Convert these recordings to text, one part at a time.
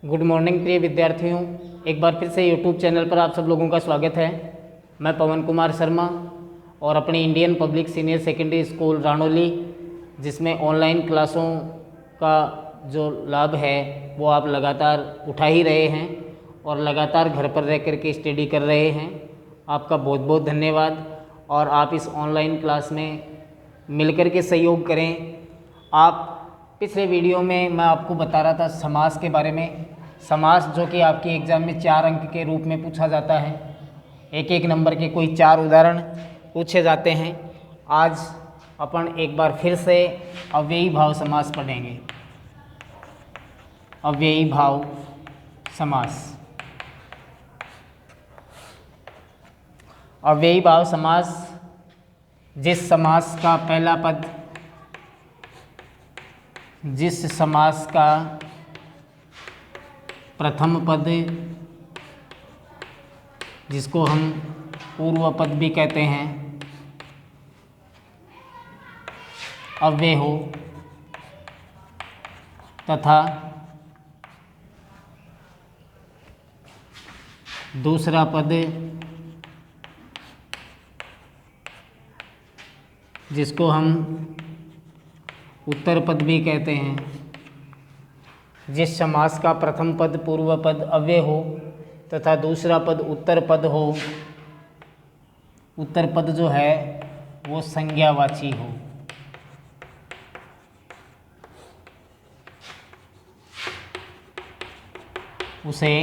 Good morning प्रिय विद्यार्थियों, एक बार फिर से यूट्यूब चैनल पर आप सब लोगों का स्वागत है। मैं पवन कुमार शर्मा और अपनी Indian public senior secondary school Ranauli, जिसमें ऑनलाइन क्लासों का जो लाभ है वो आप लगातार उठा ही रहे हैं और लगातार घर पर रह कर के स्टडी कर रहे हैं। आपका बहुत बहुत धन्यवाद। और आप इस ऑनलाइन क्लास में मिलकर के सहयोग करें। आप पिछले वीडियो में मैं आपको बता रहा था समास के बारे में। समास जो कि आपके एग्ज़ाम में 4 अंक के रूप में पूछा जाता है। एक एक नंबर के कोई 4 उदाहरण पूछे जाते हैं। आज अपन एक बार फिर से अव्ययी भाव समास पढ़ेंगे। अव्ययी भाव समास। अव्ययी भाव समास जिस समास का पहला पद, जिस समास का प्रथम पद, जिसको हम पूर्व पद भी कहते हैं, अव्यय हो तथा दूसरा पद जिसको हम उत्तर पद भी कहते हैं। जिस समास का प्रथम पद पूर्व पद अव्यय हो तथा दूसरा पद उत्तर पद हो, उत्तर पद जो है वो संज्ञावाची हो, उसे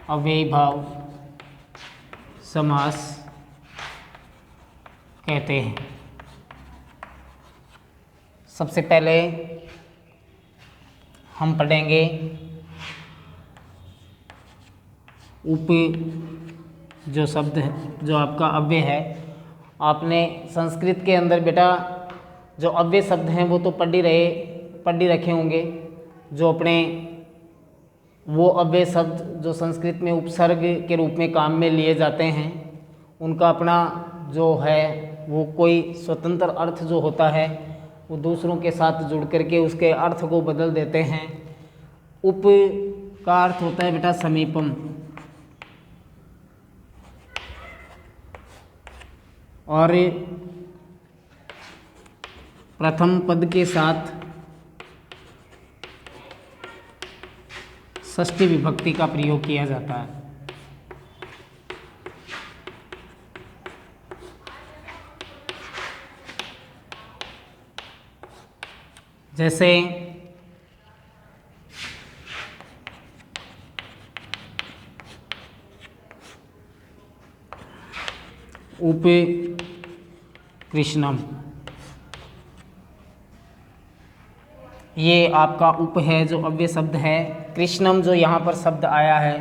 अव्ययी भाव समास कहते हैं। सबसे पहले हम पढ़ेंगे उप जो शब्द है, जो आपका अव्यय है। आपने संस्कृत के अंदर बेटा जो अव्यय शब्द हैं वो तो पढ़ ही रखे होंगे। जो अपने वो अव्यय शब्द जो संस्कृत में उपसर्ग के रूप में काम में लिए जाते हैं, उनका अपना जो है वो कोई स्वतंत्र अर्थ जो होता है वो दूसरों के साथ जुड़ करके उसके अर्थ को बदल देते हैं। उप का अर्थ होता है बेटा समीपम, और प्रथम पद के साथ षष्ठी विभक्ति का प्रयोग किया जाता है। जैसे उप कृष्णम, ये आपका उप है जो अव्यय शब्द है। कृष्णम जो यहाँ पर शब्द आया है,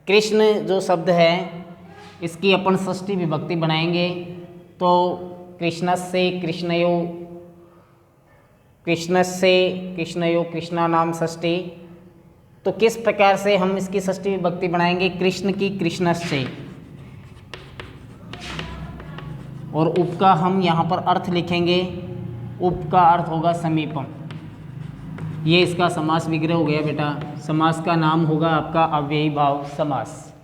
कृष्ण जो शब्द है इसकी अपन षष्ठी विभक्ति बनाएंगे तो कृष्णस्य कृष्णयो, कृष्णस्य कृष्णयो, कृष्णा नाम षष्ठी। तो किस प्रकार से हम इसकी षष्ठी विभक्ति बनाएंगे? कृष्ण की कृष्णस्य, और उप का हम यहाँ पर अर्थ लिखेंगे। उप का अर्थ होगा समीपम। ये इसका समास विग्रह हो गया बेटा। समास का नाम होगा आपका अव्ययी भाव समास।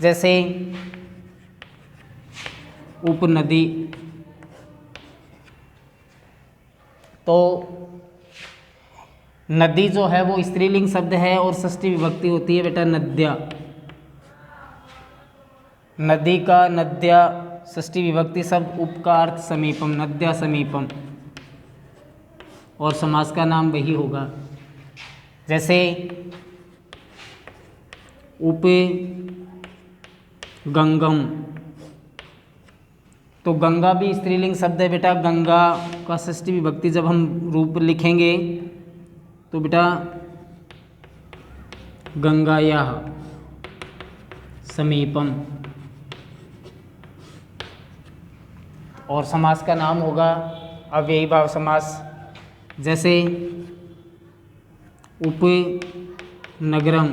जैसे उपनदी, तो नदी जो है वो स्त्रीलिंग शब्द है और षष्ठी विभक्ति होती है बेटा नद्या। नदी का नद्या षष्ठी विभक्ति शब्द, उप का अर्थ समीपम, नद्या समीपम, और समास का नाम वही होगा। जैसे उप गंगम, तो गंगा भी स्त्रीलिंग शब्द है बेटा। गंगा का षष्ठी विभक्ति जब हम रूप लिखेंगे तो बेटा गंगायाः समीपम, और समास का नाम होगा अव्ययी भाव समास। जैसे उप नगरम,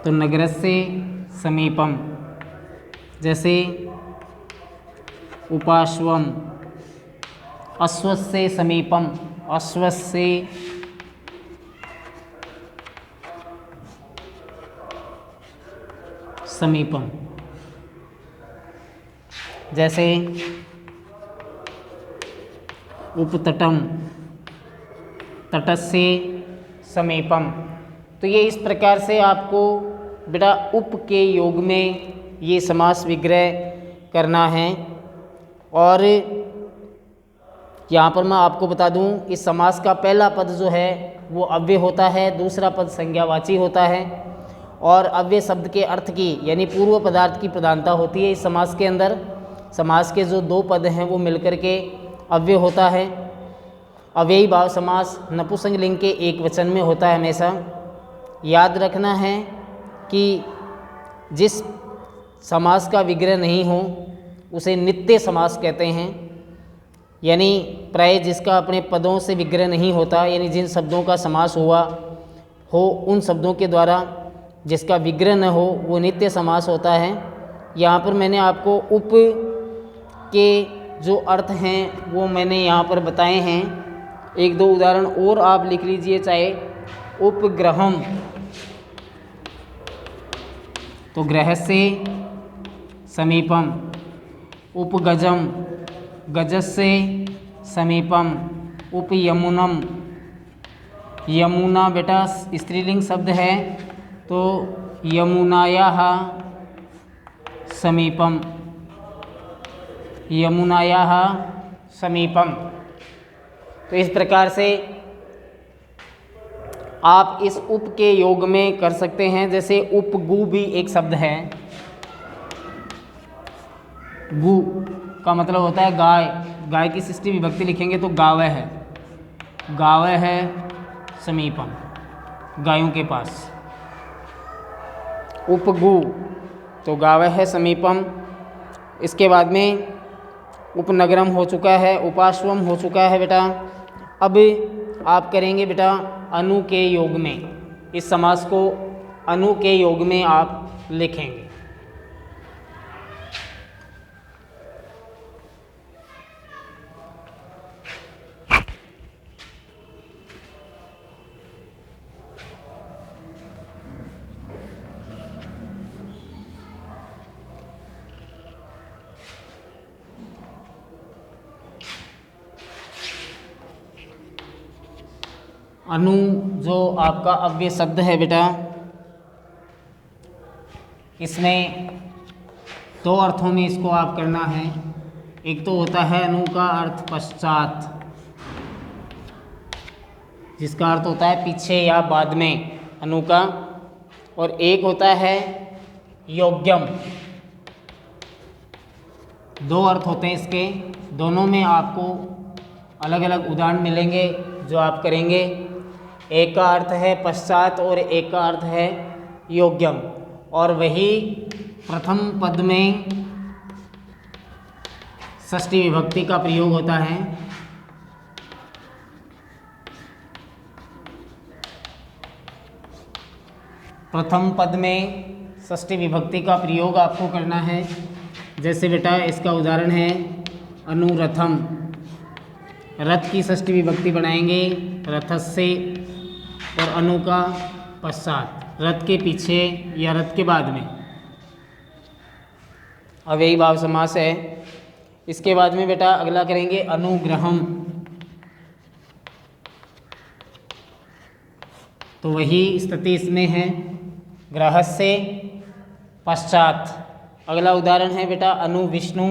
तो नगरस्य समीपम। जैसे उपाश्वम, अश्वस्य समीपम, अश्वस्य समीपम। जैसे उपतटम, तटस्य समीपम। तो ये इस प्रकार से आपको बेटा उप के योग में ये समास विग्रह करना है। और यहाँ पर मैं आपको बता दूँ, इस समास का पहला पद जो है वो अव्यय होता है, दूसरा पद संज्ञावाची होता है। और अव्यय शब्द के अर्थ की यानी पूर्व पदार्थ की प्रधानता होती है इस समास के अंदर। समास के जो दो पद हैं वो मिलकर के अव्यय होता है। अव्ययी भाव समास नपुंसक लिंग के एक वचन में होता है हमेशा। याद रखना है कि जिस समास का विग्रह नहीं हो उसे नित्य समास कहते हैं, यानी प्राय जिसका अपने पदों से विग्रह नहीं होता, यानी जिन शब्दों का समास हुआ हो उन शब्दों के द्वारा जिसका विग्रह न हो वो नित्य समास होता है। यहाँ पर मैंने आपको उप के जो अर्थ हैं वो मैंने यहाँ पर बताए हैं। एक दो उदाहरण और आप लिख लीजिए, चाहे उपग्रहम तो ग्रह से समीपम, उपगजम गजस्य समीपम, उपयमुनम यमुना बेटा स्त्रीलिंग शब्द है तो यमुनायाः समीपम, यमुनायाः समीपम। तो इस प्रकार से आप इस उप के योग में कर सकते हैं। जैसे उपगु भी एक शब्द है। गु का मतलब होता है गाय। गाय की षष्ठी विभक्ति लिखेंगे तो गावय है, गावय है समीपम, गायों के पास। उपगु तो गावय है समीपम। इसके बाद में उपनगरम हो चुका है, उपाश्वम हो चुका है बेटा। अब आप करेंगे बेटा अनु के योग में। इस समास को अनु के योग में आप लिखेंगे। अनु जो आपका अव्यय शब्द है बेटा, इसमें दो अर्थों में इसको आप करना है। एक तो होता है अनु का अर्थ पश्चात, जिसका अर्थ होता है पीछे या बाद में अनु का। और एक होता है योग्यम। दो अर्थ होते हैं इसके, दोनों में आपको अलग अलग उदाहरण मिलेंगे जो आप करेंगे। एक का अर्थ है पश्चात और एक का अर्थ है योग्यम। और वही प्रथम पद में षष्ठी विभक्ति का प्रयोग होता है। प्रथम पद में षष्ठी विभक्ति का प्रयोग आपको करना है। जैसे बेटा इसका उदाहरण है अनुरथम। रथ की षष्ठी विभक्ति बनाएंगे रथस्य और अनु का पश्चात, रथ के पीछे या रथ के बाद में। अव्ययी भाव समास है। इसके बाद में बेटा अगला करेंगे अनुग्रहम। तो वही स्थिति इसमें है, ग्रह से पश्चात। अगला उदाहरण है बेटा अनुविष्णु।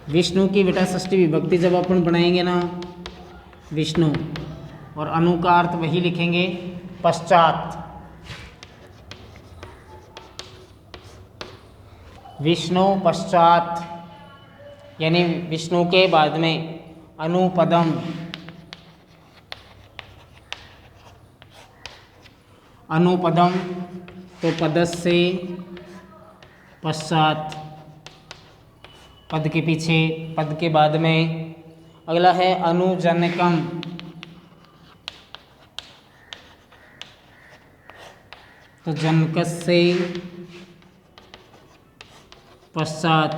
विष्णु की बेटा षष्ठी विभक्ति जब अपन बनाएंगे ना विष्णु, और अनु का अर्थ वही लिखेंगे पश्चात। विष्णु पश्चात यानी विष्णु के बाद में। अनुपदम, अनुपदम तो पदस्य पश्चात, पद के पीछे पद के बाद में। अगला है अनुजनकम। तो जनकस्य पश्चात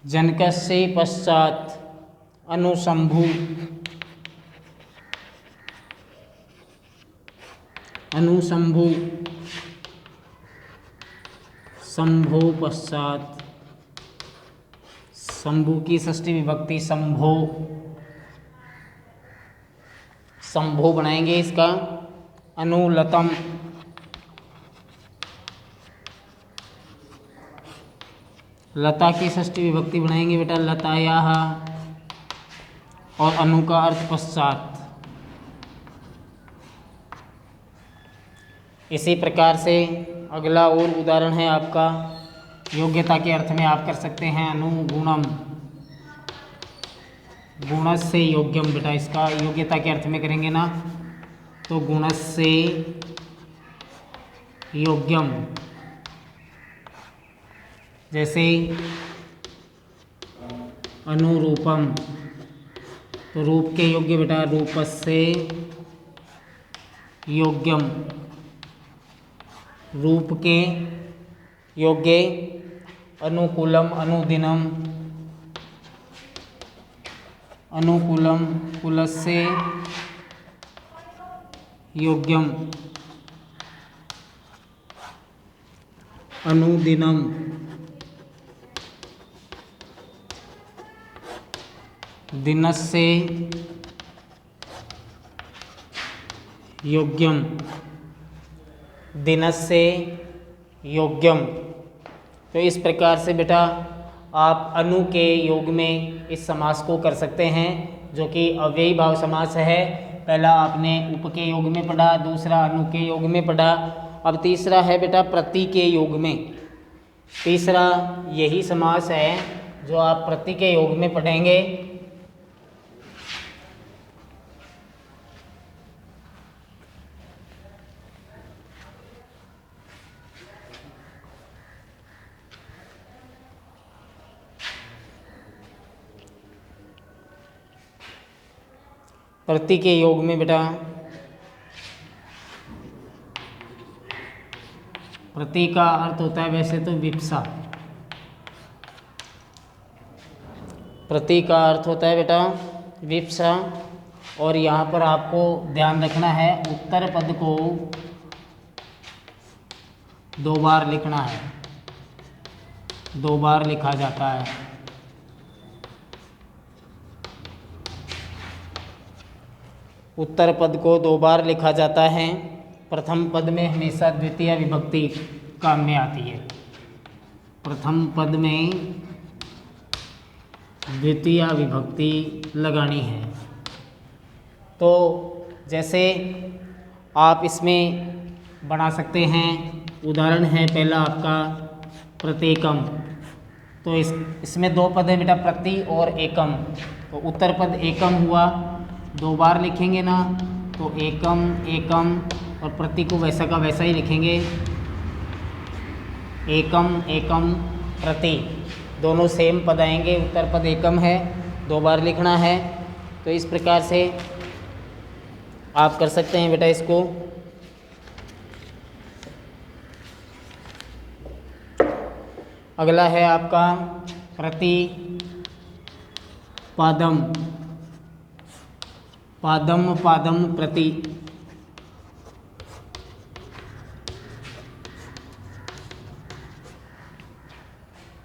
जनकस्य पश्चात अनुशंभु, अनुशंभु, शंभो पश्चात, शंभु की षष्ठी विभक्ति शंभो, शंभो बनाएंगे इसका। अनुलतम, लता की षष्ठी विभक्ति बनाएंगे बेटा लतायाः, और अनु का अर्थ पश्चात। इसी प्रकार से अगला और उदाहरण है आपका योग्यता के अर्थ में आप कर सकते हैं अनुगुणम, गुणस्य योग्यम। बेटा इसका योग्यता के अर्थ में करेंगे ना तो गुणस्य योग्यम। जैसे अनुरूपम, तो रूप के योग्य बेटा रूपस्य योग्यम, रूप के योग्य। अनुकूलम, अनुदिनम, अनुकूलम कुलस्य योग्यम, अनुदिनम, दिनस्य योग्यम, दिनस्य योग्यम। तो इस प्रकार से बेटा आप अनु के योग में इस समास को कर सकते हैं जो कि अव्ययी भाव समास है। पहला आपने उप के योग में पढ़ा, दूसरा अनु के योग में पढ़ा, अब तीसरा है बेटा प्रति के योग में। तीसरा यही समास है जो आप प्रति के योग में पढ़ेंगे। प्रति के योग में बेटा प्रति का अर्थ होता है वैसे तो विप्सा, प्रति का अर्थ होता है बेटा विप्सा। और यहाँ पर आपको ध्यान रखना है उत्तर पद को 2 बार लिखना है, 2 बार लिखा जाता है। उत्तर पद को 2 बार लिखा जाता है। प्रथम पद में हमेशा द्वितीय विभक्ति काम में आती है। प्रथम पद में द्वितीय विभक्ति लगानी है। तो जैसे आप इसमें बना सकते हैं, उदाहरण है पहला आपका प्रत्येकम। तो इसमें 2 पद है बेटा प्रति और एकम। तो उत्तर पद एकम हुआ, 2 बार लिखेंगे ना तो एकम एकम, और प्रति को वैसा का वैसा ही लिखेंगे एकम एकम प्रति, दोनों सेम पद आएंगे। उत्तर पद एकम है, 2 बार लिखना है। तो इस प्रकार से आप कर सकते हैं बेटा इसको। अगला है आपका प्रति पादम, पादम पादम प्रति।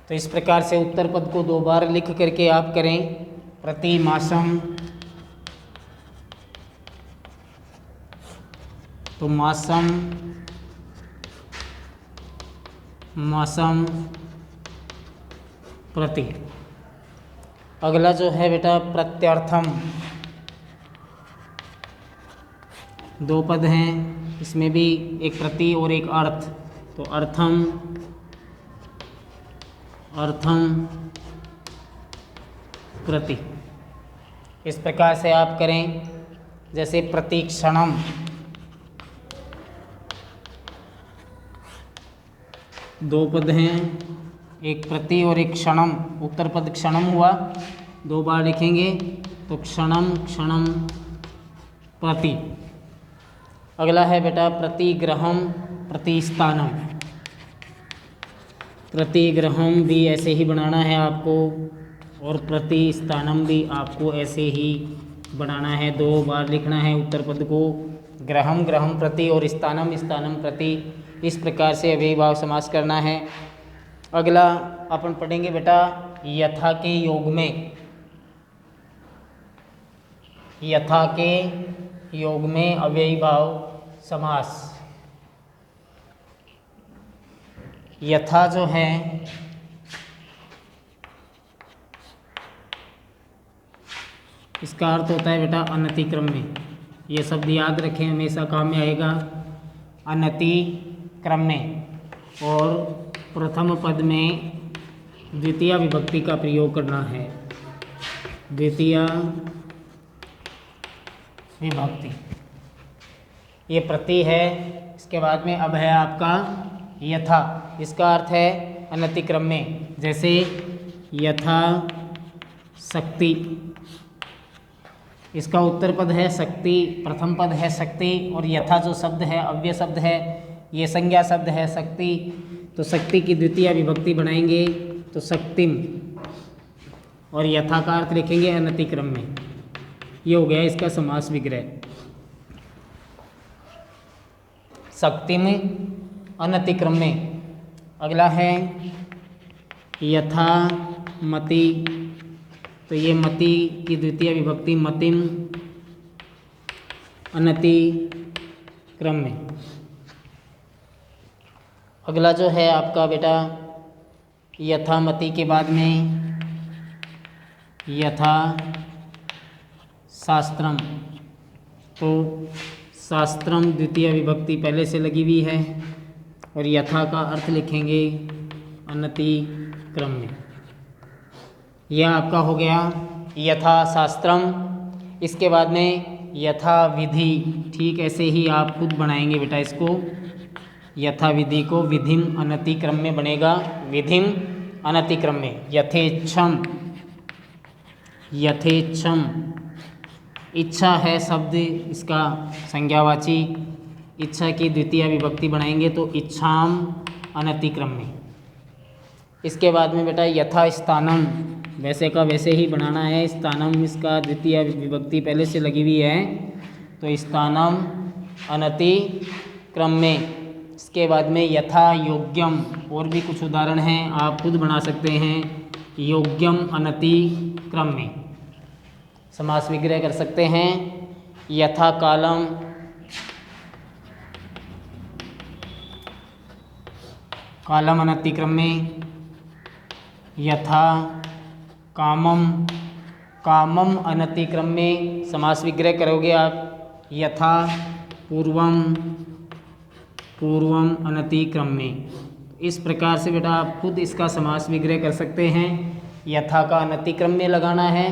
तो इस प्रकार से उत्तर पद को 2 बार लिख करके आप करें प्रति मासम। तो मासम मासम प्रति। अगला जो है बेटा प्रत्यर्थम, 2 पद हैं, इसमें भी एक प्रति और एक अर्थ। तो अर्थम अर्थम प्रति। इस प्रकार से आप करें। जैसे प्रतीक्षणम, 2 पद हैं, एक प्रति और एक क्षणम। उत्तर पद क्षणम हुआ, 2 बार लिखेंगे तो क्षणम क्षणम प्रति। अगला है बेटा प्रतिग्रहम प्रतिस्थानम। प्रतिग्रहम भी ऐसे ही बनाना है आपको, और प्रतिस्थानम भी आपको ऐसे ही बनाना है, 2 बार लिखना है उत्तर पद को। ग्रहम ग्रहम प्रति और स्थानम स्थानम प्रति, इस प्रकार से अव्ययीभाव समास करना है। अगला अपन पढ़ेंगे बेटा यथा के योग में। यथा के योग में अव्ययीभाव समास। यथा जो है इसका अर्थ होता है बेटा अनतिक्रम में। ये शब्द याद रखें, हमेशा काम में आएगा। अनतिक्रम में, और प्रथम पद में द्वितीय विभक्ति का प्रयोग करना है। द्वितीय विभक्ति, ये प्रति है, इसके बाद में अब है आपका यथा। इसका अर्थ है अनतिक्रम में, जैसे यथा शक्ति, इसका उत्तर पद है शक्ति, प्रथम पद है शक्ति, और यथा जो शब्द है अव्यय शब्द है, ये संज्ञा शब्द है शक्ति, तो शक्ति की द्वितीय विभक्ति बनाएंगे तो शक्तिम, और यथा का अर्थ लिखेंगे अनतिक्रम में। ये हो गया इसका समास विग्रह। शक्तिम अनतिक्रम में। अगला है यथा मति, तो ये मति की द्वितीय विभक्ति मतिम अनतिक्रम में। अगला जो है आपका बेटा यथामति के बाद में यथा शास्त्रम, तो शास्त्रम द्वितीय विभक्ति पहले से लगी हुई है, और यथा का अर्थ लिखेंगे अनतिक्रम में। यह आपका हो गया यथा शास्त्रम। इसके बाद में यथा विधि, ठीक ऐसे ही आप खुद बनाएंगे बेटा इसको। यथा विधि को विधिम अनतिक्रम में बनेगा, विधिम अनतिक्रम में। यथेच्छम, यथेच्छम इच्छा है शब्द, इसका संज्ञावाची, इच्छा की द्वितीय विभक्ति बनाएंगे तो इच्छाम अनतिक्रम में। इसके बाद में बेटा यथा स्थानम, वैसे का वैसे ही बनाना है। स्थानम इसका द्वितीय विभक्ति पहले से लगी हुई है, तो स्थानम अनतिक्रम में। इसके बाद में यथा योग्यम, और भी कुछ उदाहरण हैं आप खुद बना सकते हैं। योग्यम अनतिक्रम में समास विग्रह कर सकते हैं। यथा कालम, कालम अनतिक्रम में। यथा कामम, कामम अनतिक्रम में समास विग्रह करोगे आप। यथा पूर्वम, पूर्वम अनतिक्रम में। इस प्रकार से बेटा आप खुद इसका समास विग्रह कर सकते हैं। यथा का अनतिक्रम में लगाना है,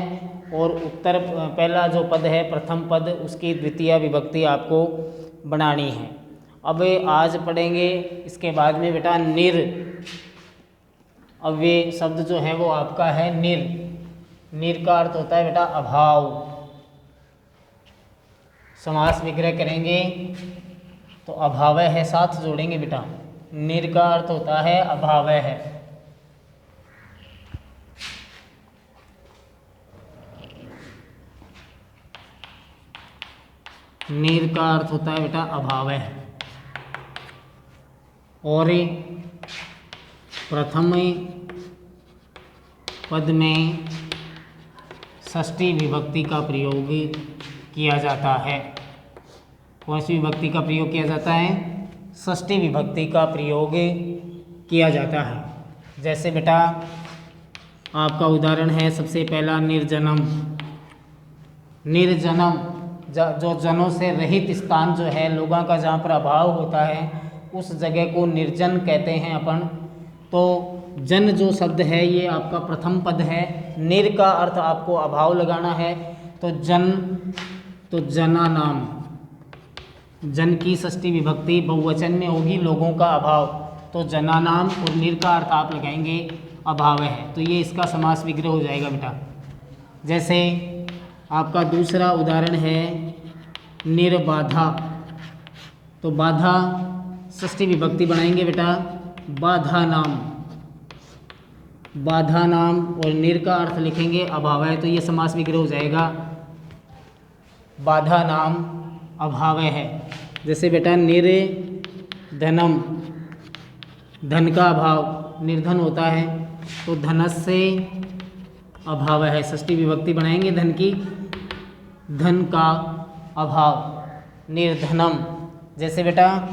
और उत्तर पहला जो पद है प्रथम पद, उसकी द्वितीय विभक्ति आपको बनानी है। अब आज पढ़ेंगे इसके बाद में बेटा निर। अब ये शब्द जो है वो आपका है निर। निर का अर्थ होता है बेटा अभाव। समास विग्रह करेंगे तो अभाव है साथ जोड़ेंगे बेटा। निर का अर्थ होता है अभाव है। निर का अर्थ होता है बेटा अभाव है। और प्रथम पद में षष्ठी विभक्ति का प्रयोग किया जाता है। कौन सी विभक्ति का प्रयोग किया जाता है? षष्ठी विभक्ति का प्रयोग किया जाता है। जैसे बेटा आपका उदाहरण है सबसे पहला निर्जनम। निर्जनम जो जनों से रहित स्थान जो है, लोगों का जहाँ पर अभाव होता है उस जगह को निर्जन कहते हैं अपन। तो जन जो शब्द है ये आपका प्रथम पद है। निर का अर्थ आपको अभाव लगाना है, तो जन, तो जना नाम, जन की षष्ठी विभक्ति बहुवचन में होगी, लोगों का अभाव, तो जना नाम। और निर का अर्थ आप लगाएंगे अभाव है, तो ये इसका समास विग्रह हो जाएगा बेटा। जैसे आपका दूसरा उदाहरण है निर्बाधा। तो बाधा षष्ठी विभक्ति बनाएंगे बेटा बाधा नाम। बाधा नाम और निर का अर्थ लिखेंगे अभाव है, तो ये समास विग्रह हो जाएगा बाधा नाम अभाव है। जैसे बेटा निर्धनम, धन का अभाव, निर्धन होता है तो धनस्य अभाव है, षष्ठी विभक्ति बनाएंगे धन की, धन का अभाव, निर्धनम। जैसे बेटा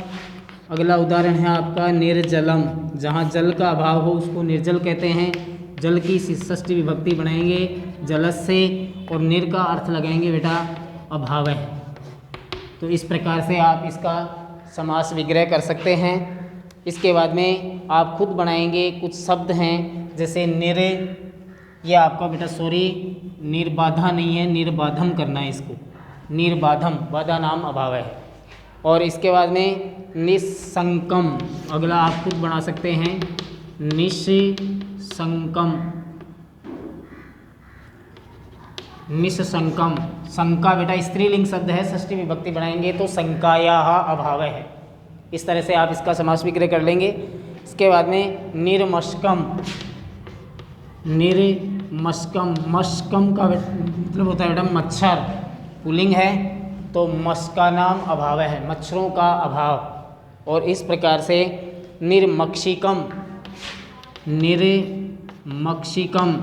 अगला उदाहरण है आपका निर्जलम, जहाँ जल का अभाव हो उसको निर्जल कहते हैं, जल की षष्ठी विभक्ति बनाएंगे जलस्य और निर का अर्थ लगाएंगे बेटा अभाव है। तो इस प्रकार से आप इसका समास विग्रह कर सकते हैं। इसके बाद में आप खुद बनाएंगे कुछ शब्द हैं, जैसे निर, ये आपका बेटा सॉरी निर्बाधा नहीं है, निर्बाधम करना है इसको, निर्बाधम, बाधा नाम अभाव है। और इसके बाद में निस्संकम, अगला आप खुद बना सकते हैं निस्संकम, निस्संकम, शंका बेटा स्त्रीलिंग शब्द है, षष्ठी विभक्ति बनाएंगे तो शंकायाः अभाव है। इस तरह से आप इसका समास विग्रह कर लेंगे। इसके बाद में निर्मस्कम, निर्मस्कम, मस्कम का मतलब होता है बेटा मच्छर, पुल्लिंग है तो मस्का नाम अभाव है, मच्छरों का अभाव। और इस प्रकार से निर्मक्षिकम, निर्मक्षिकम,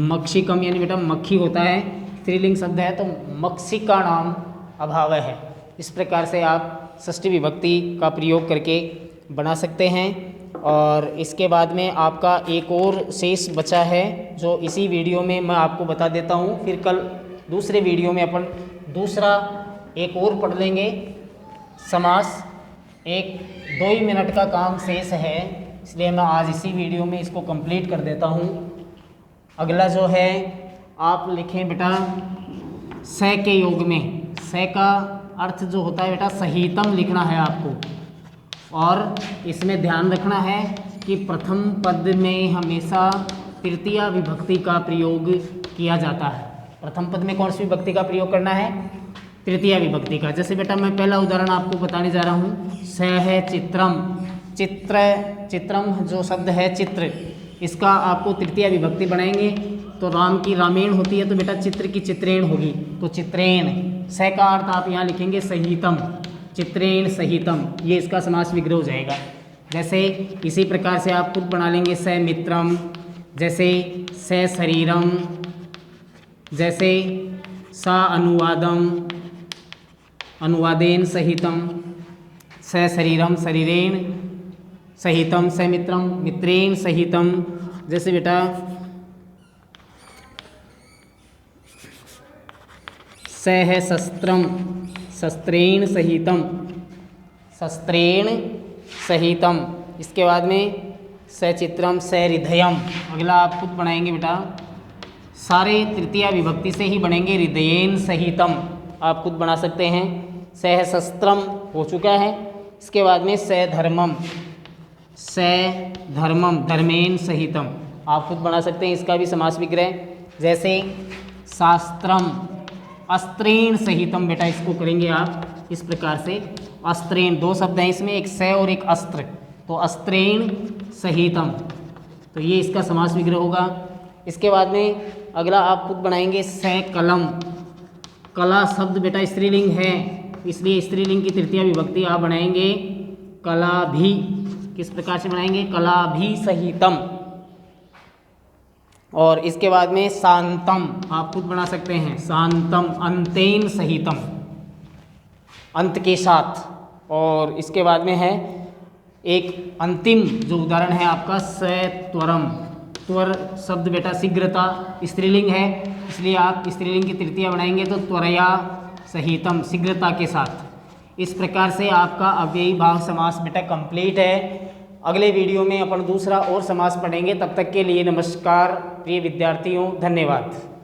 मक्षिकम यानी बेटा मक्खी होता है, स्त्रीलिंग शब्द है तो मक्षिका नाम अभाव है। इस प्रकार से आप षष्ठी विभक्ति का प्रयोग करके बना सकते हैं। और इसके बाद में आपका एक और शेष बचा है जो इसी वीडियो में मैं आपको बता देता हूँ, फिर कल दूसरे वीडियो में अपन दूसरा एक और पढ़ लेंगे समास। एक 2 ही मिनट का काम शेष है, इसलिए मैं आज इसी वीडियो में इसको कंप्लीट कर देता हूँ। अगला जो है आप लिखें बेटा स के योग में, स का अर्थ जो होता है बेटा सहितम लिखना है आपको। और इसमें ध्यान रखना है कि प्रथम पद में हमेशा तृतीया विभक्ति का प्रयोग किया जाता है। प्रथम पद में कौन सी विभक्ति का प्रयोग करना है? तृतीया विभक्ति का। जैसे बेटा मैं पहला उदाहरण आपको बताने जा रहा हूँ, स है चित्रम, चित्र, चित्रम जो शब्द है चित्र, इसका आपको तृतीया विभक्ति बनाएंगे तो राम की रामेण होती है तो बेटा चित्र की चित्रेण होगी, तो चित्रेण। स का अर्थ आप यहाँ लिखेंगे सहितम, चित्रेण सहितम, ये इसका समास विग्रह हो जाएगा। जैसे इसी प्रकार से आप खुद बना लेंगे स मित्रम, जैसे स शरीरम, जैसे सा अनुवादम, अनुवादेन सहितम, स शरीरम शरीरेण सहितम, स मित्रम मित्रेण सहितम। जैसे बेटा स है शस्त्रम, शस्त्रेण सहितम, शस्त्रेण सहितम। इसके बाद में स चित्रम स हृदयम। अगला आप खुद बनाएंगे बेटा, सारे तृतीया विभक्ति से ही बनेंगे, हृदयेन सहितम आप खुद बना सकते हैं। स है शस्त्रम हो चुका है। इसके बाद में स धर्मम, स धर्मम धर्मेन सहितम आप खुद बना सकते हैं, इसका भी समास विग्रह। जैसे शास्त्रम अस्त्रेण सहितम, बेटा इसको करेंगे आप इस प्रकार से, अस्त्रेण, दो शब्द हैं इसमें, एक स और एक अस्त्र, तो अस्त्रेण सहितम, तो ये इसका समास विग्रह होगा। इसके बाद में अगला आप खुद बनाएंगे स कलम। कला शब्द बेटा स्त्रीलिंग है, इसलिए स्त्रीलिंग की तृतीया विभक्ति आप बनाएंगे कला भी। किस प्रकार से बनाएंगे? कला भी सहितम। और इसके बाद में शांतम आप खुद बना सकते हैं, शांतम अंतेन सहितम, अंत के साथ। और इसके बाद में है एक अंतिम जो उदाहरण है आपका सत्वरम। त्वर शब्द बेटा शीघ्रता स्त्रीलिंग है, इसलिए आप स्त्रीलिंग की तृतीया बनाएंगे तो त्वरया सहितम, शीघ्रता के साथ। इस प्रकार से आपका अव्ययी भाव समास बेटा कंप्लीट है। अगले वीडियो में अपन दूसरा और समास पढ़ेंगे। तब तक के लिए नमस्कार प्रिय विद्यार्थियों, धन्यवाद।